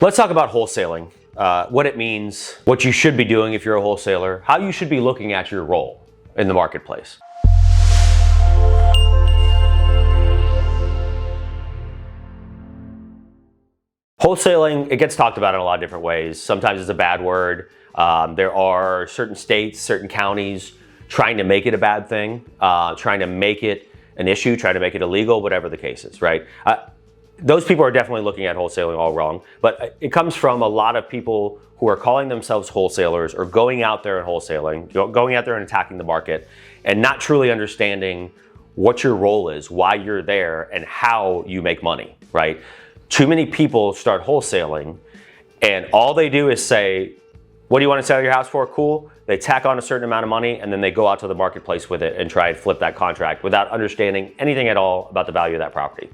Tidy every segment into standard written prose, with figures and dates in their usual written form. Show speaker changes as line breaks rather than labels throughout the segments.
Let's talk about wholesaling, what it means, what you should be doing if you're a wholesaler, how you should be looking at your role in the marketplace. Wholesaling, it gets talked about in a lot of different ways. Sometimes it's a bad word. There are certain states, certain counties trying to make it a bad thing, trying to make it an issue, trying to make it illegal, whatever the case is, right? Those people are definitely looking at wholesaling all wrong, but it comes from a lot of people who are calling themselves wholesalers or going out there and wholesaling, going out there and attacking the market and not truly understanding what your role is, why you're there, and how you make money, right? Too many people start wholesaling and all they do is say, what do you want to sell your house for? Cool. They tack on a certain amount of money and then they go out to the marketplace with it and try and flip that contract without understanding anything at all about the value of that property.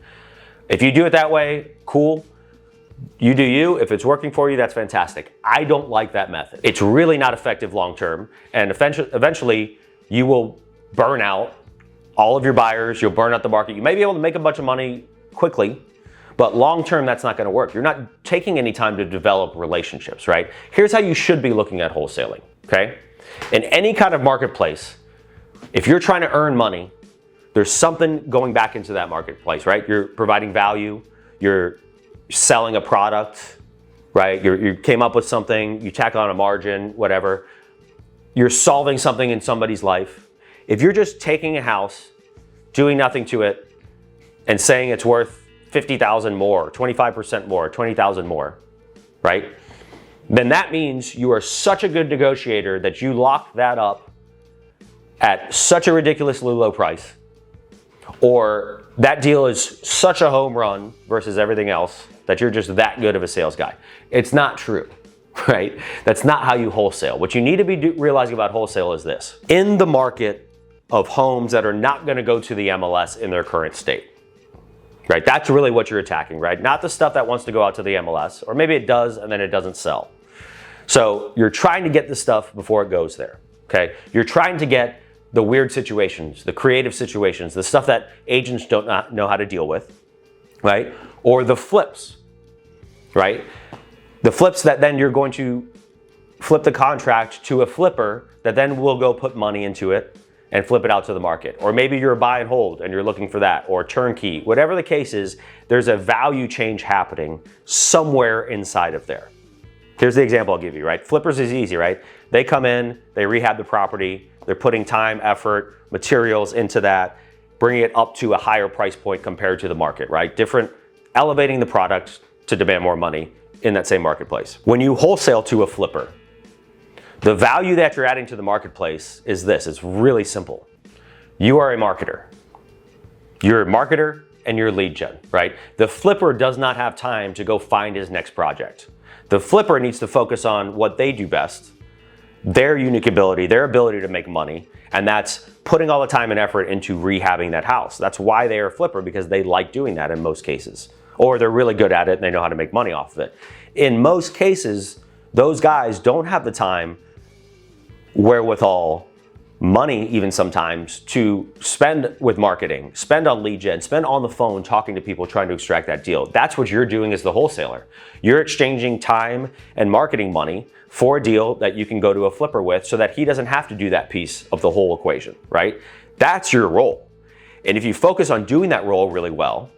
If you do it that way, cool. You do you. If it's working for you, that's fantastic. I don't like that method. It's really not effective long-term, and eventually you will burn out all of your buyers. You'll burn out the market. You may be able to make a bunch of money quickly, but long-term, that's not going to work. You're not taking any time to develop relationships, right? Here's how you should be looking at wholesaling, okay? In any kind of marketplace, if you're trying to earn money, there's something going back into that marketplace, right? You're providing value, you're selling a product, right? You came up with something, you tack on a margin, whatever. You're solving something in somebody's life. If you're just taking a house, doing nothing to it, and saying it's worth 50,000 more, 25% more, 20,000 more, right? Then that means you are such a good negotiator that you lock that up at such a ridiculously low price, or that deal is such a home run versus everything else that you're just that good of a sales guy. It's not true, right? That's not how you wholesale. What you need to be realizing about wholesale is this. In the market of homes that are not going to go to the MLS in their current state, right? That's really what you're attacking, right? Not the stuff that wants to go out to the MLS, or maybe it does and then it doesn't sell. So you're trying to get the stuff before it goes there, okay? You're trying to get the weird situations, the creative situations, the stuff that agents don't know how to deal with, right? Or the flips, right? The flips that then you're going to flip the contract to a flipper that then will go put money into it and flip it out to the market. Or maybe you're a buy and hold and you're looking for that, or turnkey. Whatever the case is, there's a value change happening somewhere inside of there. Here's the example I'll give you, right? Flippers is easy, right? They come in, they rehab the property, they're putting time, effort, materials into that, bringing it up to a higher price point compared to the market, right? Elevating the product to demand more money in that same marketplace. When you wholesale to a flipper, the value that you're adding to the marketplace is this. It's really simple. You are a marketer. You're a marketer and you're lead gen, right? The flipper does not have time to go find his next project. The flipper needs to focus on what they do best, their unique ability, their ability to make money, and that's putting all the time and effort into rehabbing that house. That's why they are a flipper, because they like doing that in most cases. Or they're really good at it and they know how to make money off of it. In most cases, those guys don't have the time, wherewithal, money even sometimes, to spend with marketing, spend on lead gen, spend on the phone talking to people trying to extract that deal. That's what you're doing as the wholesaler. You're exchanging time and marketing money for a deal that you can go to a flipper with so that he doesn't have to do that piece of the whole equation, right? That's your role. And if you focus on doing that role really well,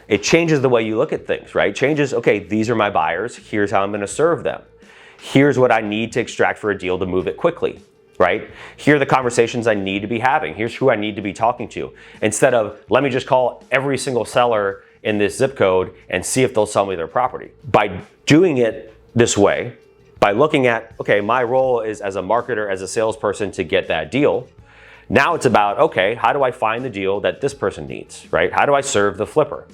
it changes the way you look at things, right? Changes, okay, these are my buyers, here's how I'm gonna serve them. Here's what I need to extract for a deal to move it quickly, right? Here are the conversations I need to be having. Here's who I need to be talking to. Instead of, let me just call every single seller in this zip code and see if they'll sell me their property. By doing it this way, by looking at, okay, my role is as a marketer, as a salesperson to get that deal. Now it's about, okay, how do I find the deal that this person needs, right? How do I serve the flipper?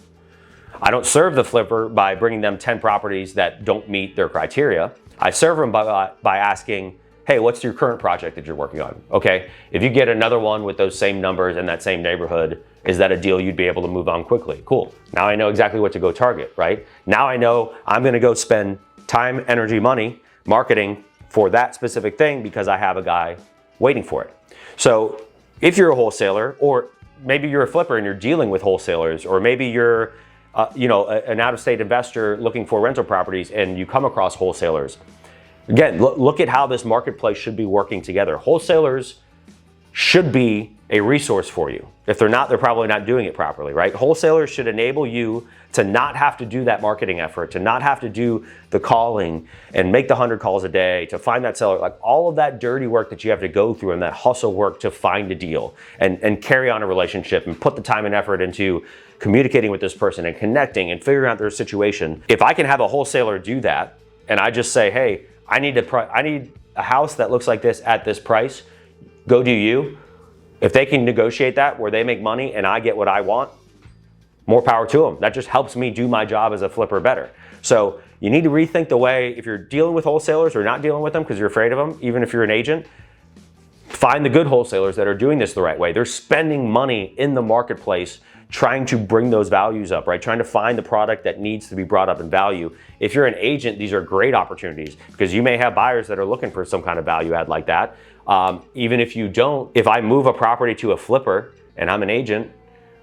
I don't serve the flipper by bringing them 10 properties that don't meet their criteria. I serve them by asking, hey, what's your current project that you're working on? Okay, if you get another one with those same numbers in that same neighborhood, is that a deal you'd be able to move on quickly? Cool. Now I know exactly what to go target, right? Now I know I'm gonna go spend time, energy, money, marketing for that specific thing because I have a guy waiting for it. So if you're a wholesaler, or maybe you're a flipper and you're dealing with wholesalers, or maybe you're an out-of-state investor looking for rental properties and you come across wholesalers. Again, look at how this marketplace should be working together. Wholesalers should be a resource for you. If they're not, they're probably not doing it properly, right? Wholesalers should enable you to not have to do that marketing effort, to not have to do the calling and make the 100 calls a day, to find that seller, like all of that dirty work that you have to go through and that hustle work to find a deal and carry on a relationship and put the time and effort into communicating with this person and connecting and figuring out their situation. If I can have a wholesaler do that and I just say, hey, I need a house that looks like this at this price, go do you. If they can negotiate that where they make money and I get what I want, more power to them. That just helps me do my job as a flipper better. So you need to rethink the way, if you're dealing with wholesalers or not dealing with them because you're afraid of them, even if you're an agent, find the good wholesalers that are doing this the right way. They're spending money in the marketplace trying to bring those values up, right? Trying to find the product that needs to be brought up in value. If you're an agent, these are great opportunities because you may have buyers that are looking for some kind of value add like that. Even if you don't, if I move a property to a flipper and I'm an agent,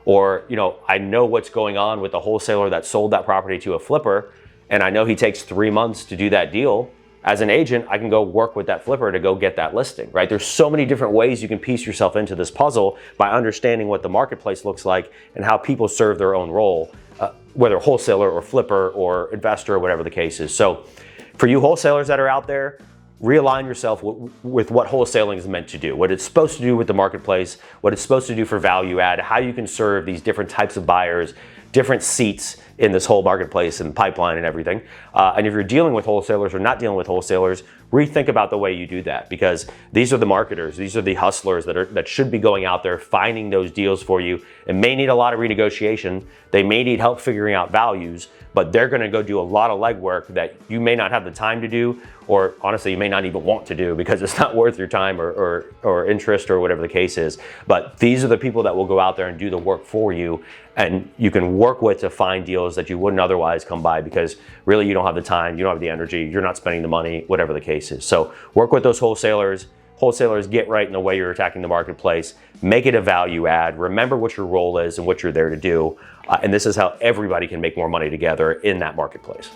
or I know what's going on with the wholesaler that sold that property to a flipper, and I know he takes 3 months to do that deal, as an agent, I can go work with that flipper to go get that listing, right? There's so many different ways you can piece yourself into this puzzle by understanding what the marketplace looks like and how people serve their own role, whether wholesaler or flipper or investor or whatever the case is. So for you wholesalers that are out there, realign yourself with what wholesaling is meant to do, what it's supposed to do with the marketplace, what it's supposed to do for value add, how you can serve these different types of buyers, different seats in this whole marketplace and pipeline and everything. And if you're dealing with wholesalers or not dealing with wholesalers, rethink about the way you do that, because these are the marketers, these are the hustlers that should be going out there finding those deals for you. It may need a lot of renegotiation. They may need help figuring out values, but they're gonna go do a lot of legwork that you may not have the time to do, or honestly, you may not even want to do because it's not worth your time or interest or whatever the case is. But these are the people that will go out there and do the work for you, and you can work with to find deals that you wouldn't otherwise come by because really you don't have the time, you don't have the energy, you're not spending the money, whatever the case is. So work with those wholesalers. Wholesalers, get right in the way you're attacking the marketplace. Make it a value add. Remember what your role is and what you're there to do. And this is how everybody can make more money together in that marketplace.